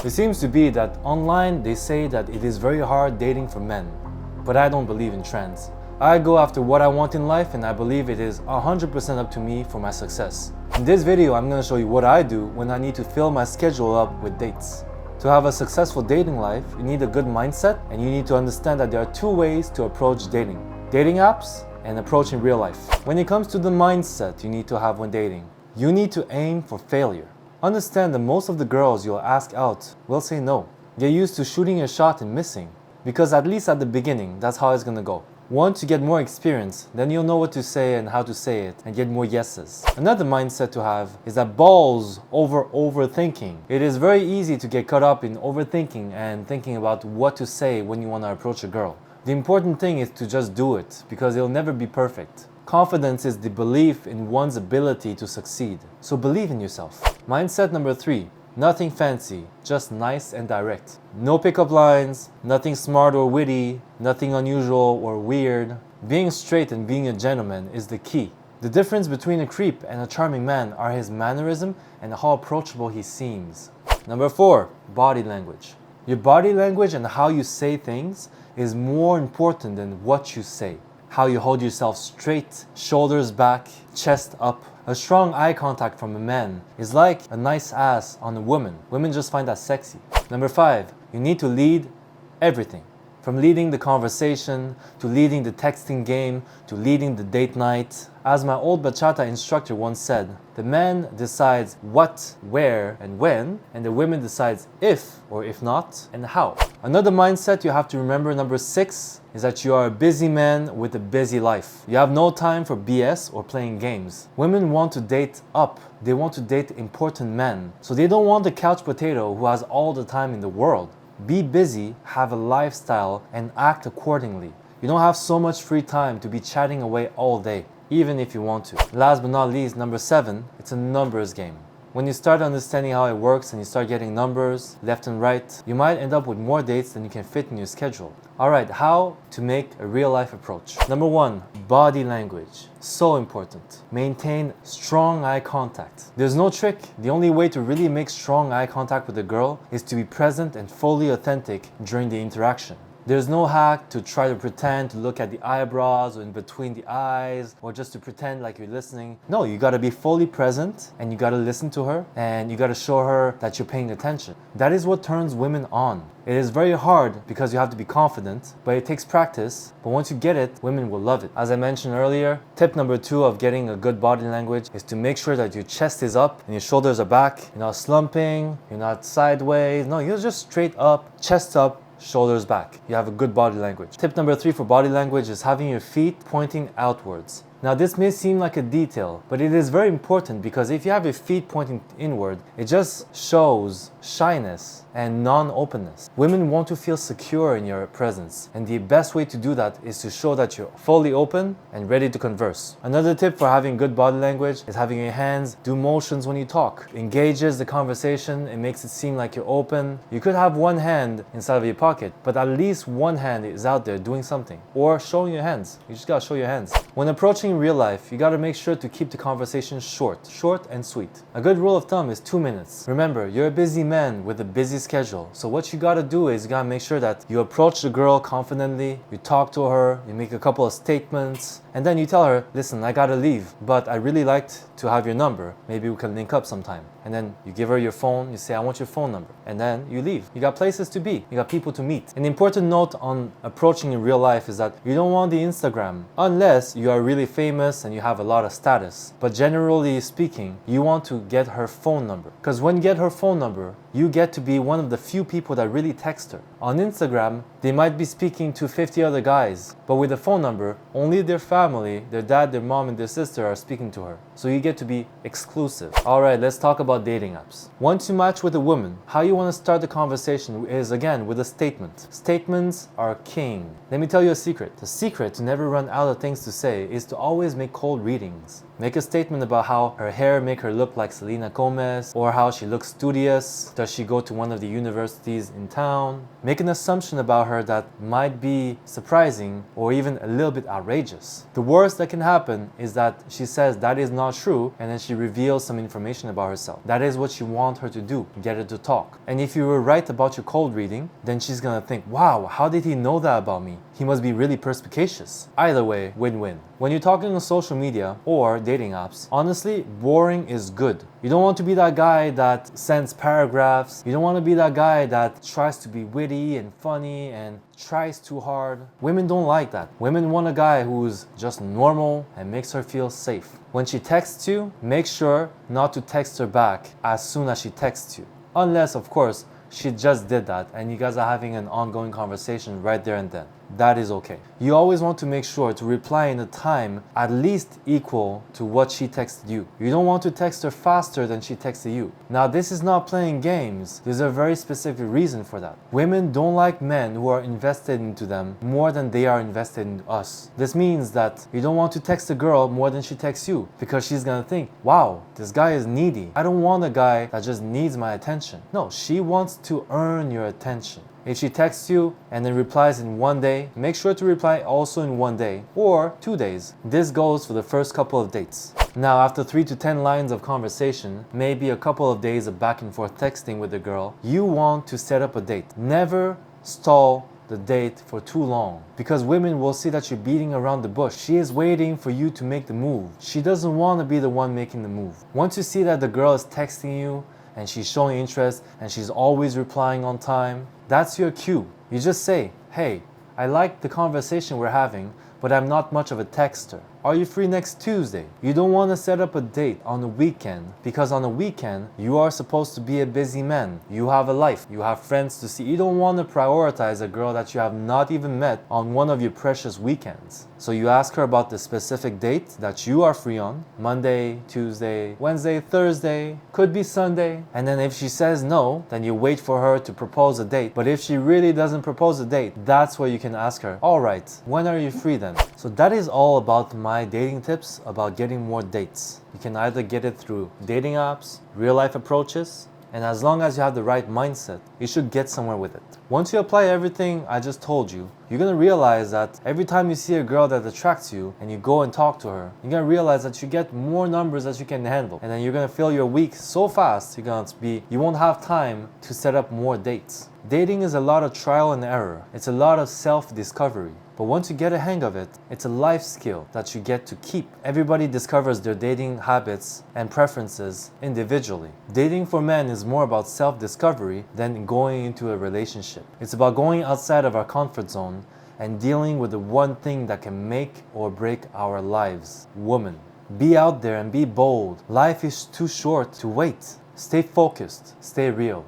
It seems to be that online they say that it is very hard dating for men, but I don't believe in trends. I go after what I want in life, and I believe it is 100% up to me for my success. In this video, I'm going to show you what I do when I need to fill my schedule up with dates. To have a successful dating life, you need a good mindset, and you need to understand that there are two ways to approach dating. Dating apps and approaching real life. When it comes to the mindset you need to have when dating, you need to aim for failure. Understand that most of the girls you'll ask out will say no. Get used to shooting a shot and missing, because at least at the beginning, that's how it's going to go. Once you get more experience, then you'll know what to say and how to say it and get more yeses. Another mindset to have is that balls over overthinking. It is very easy to get caught up in overthinking and thinking about what to say when you want to approach a girl. The important thing is to just do it, because it'll never be perfect. Confidence is the belief in one's ability to succeed. So believe in yourself. Mindset number 3. Nothing fancy, just nice and direct. No pickup lines, nothing smart or witty, nothing unusual or weird. Being straight and being a gentleman is the key. The difference between a creep and a charming man are his mannerism and how approachable he seems. Number 4, body language. Your body language and how you say things is more important than what you say. How you hold yourself straight, shoulders back, chest up. A strong eye contact from a man is like a nice ass on a woman. Women just find that sexy. Number 5, you need to lead everything. From leading the conversation, to leading the texting game, to leading the date night. As my old bachata instructor once said, the man decides what, where, and when, and the women decides if or if not, and how. Another mindset you have to remember, number 6, is that you are a busy man with a busy life. You have no time for BS or playing games. Women want to date up. They want to date important men. So they don't want the couch potato who has all the time in the world. Be busy, have a lifestyle, and act accordingly. You don't have so much free time to be chatting away all day, even if you want to. Last but not least, number 7, it's a numbers game. When you start understanding how it works and you start getting numbers left and right, you might end up with more dates than you can fit in your schedule. Alright, how to make a real life approach. Number 1, body language. So important. Maintain strong eye contact. There's no trick. The only way to really make strong eye contact with a girl is to be present and fully authentic during the interaction. There's no hack to try to pretend to look at the eyebrows or in between the eyes or just to pretend like you're listening. No, you gotta be fully present and you gotta listen to her and you gotta show her that you're paying attention. That is what turns women on. It is very hard because you have to be confident, but it takes practice. But once you get it, women will love it. As I mentioned earlier, tip number 2 of getting a good body language is to make sure that your chest is up and your shoulders are back. You're not slumping, you're not sideways. No, you're just straight up, chest up, shoulders back. You have a good body language. Tip number 3 for body language is having your feet pointing outwards. Now this may seem like a detail, but it is very important because if you have your feet pointing inward, it just shows shyness and non-openness. Women want to feel secure in your presence, and the best way to do that is to show that you're fully open and ready to converse. Another tip for having good body language is having your hands do motions when you talk. Engages the conversation, it makes it seem like you're open. You could have one hand inside of your pocket, but at least one hand is out there doing something. Or showing your hands. You just gotta show your hands. When approaching real life, you gotta make sure to keep the conversation short and sweet. A good rule of thumb is 2 minutes. Remember, you're a busy man with a busy schedule, so what you gotta do is you gotta make sure that you approach the girl confidently, you talk to her, you make a couple of statements, and then you tell her, listen, I gotta leave, but I really liked to have your number. Maybe we can link up sometime. And then you give her your phone, you say, I want your phone number. And then you leave. You got places to be. You got people to meet. An important note on approaching in real life is that you don't want the Instagram unless you are really famous and you have a lot of status. But generally speaking, you want to get her phone number. Because when you get her phone number, you get to be one of the few people that really text her. On Instagram, they might be speaking to 50 other guys, but with a phone number, only their family, their dad, their mom, and their sister are speaking to her. So you get to be exclusive. Alright, let's talk about dating apps. Once you match with a woman, how you want to start the conversation is again with a statement. Statements are king. Let me tell you a secret. The secret to never run out of things to say is to always make cold readings. Make a statement about how her hair make her look like Selena Gomez, or how she looks studious. Does she go to one of the universities in town? Make an assumption about her that might be surprising or even a little bit outrageous. The worst that can happen is that she says that is not true, and then she reveals some information about herself. That is what you want her to do, get her to talk. And if you were right about your cold reading, then she's gonna think, wow, how did he know that about me? He must be really perspicacious. Either way, win-win. When you're talking on social media or dating apps, honestly, boring is good. You don't want to be that guy that sends paragraphs. You don't want to be that guy that tries to be witty and funny and tries too hard. Women don't like that. Women want a guy who's just normal and makes her feel safe. When she texts you, make sure not to text her back as soon as she texts you. Unless, of course, she just did that and you guys are having an ongoing conversation right there and then. That is okay. You always want to make sure to reply in a time at least equal to what she texted you. You don't want to text her faster than she texted you. Now, this is not playing games. There's a very specific reason for that. Women don't like men who are invested into them more than they are invested in us. This means that you don't want to text a girl more than she texts you, because she's gonna think, wow, this guy is needy. I don't want a guy that just needs my attention. No, she wants to earn your attention. If she texts you and then replies in 1 day, make sure to reply also in 1 day or 2 days. This goes for the first couple of dates. Now, after 3 to 10 lines of conversation, maybe a couple of days of back and forth texting with the girl, you want to set up a date. Never stall the date for too long, because women will see that you're beating around the bush. She is waiting for you to make the move. She doesn't want to be the one making the move. Once you see that the girl is texting you and she's showing interest and she's always replying on time, that's your cue. You just say, hey, I like the conversation we're having, but I'm not much of a texter. Are you free next Tuesday? You don't want to set up a date on a weekend, because on a weekend, you are supposed to be a busy man. You have a life. You have friends to see. You don't want to prioritize a girl that you have not even met on one of your precious weekends. So you ask her about the specific date that you are free on. Monday, Tuesday, Wednesday, Thursday, could be Sunday. And then if she says no, then you wait for her to propose a date. But if she really doesn't propose a date, that's where you can ask her, all right, when are you free then? So that is all about my dating tips about getting more dates. You can either get it through dating apps, real life approaches, and as long as you have the right mindset, you should get somewhere with it. Once you apply everything I just told you, you're gonna realize that every time you see a girl that attracts you and you go and talk to her, you're gonna realize that you get more numbers that you can handle. And then you're gonna fill your week so fast, you won't have time to set up more dates. Dating is a lot of trial and error. It's a lot of self-discovery. But once you get a hang of it, it's a life skill that you get to keep. Everybody discovers their dating habits and preferences individually. Dating for men is more about self-discovery than going into a relationship. It's about going outside of our comfort zone and dealing with the one thing that can make or break our lives: woman. Be out there and be bold. Life is too short to wait. Stay focused, stay real.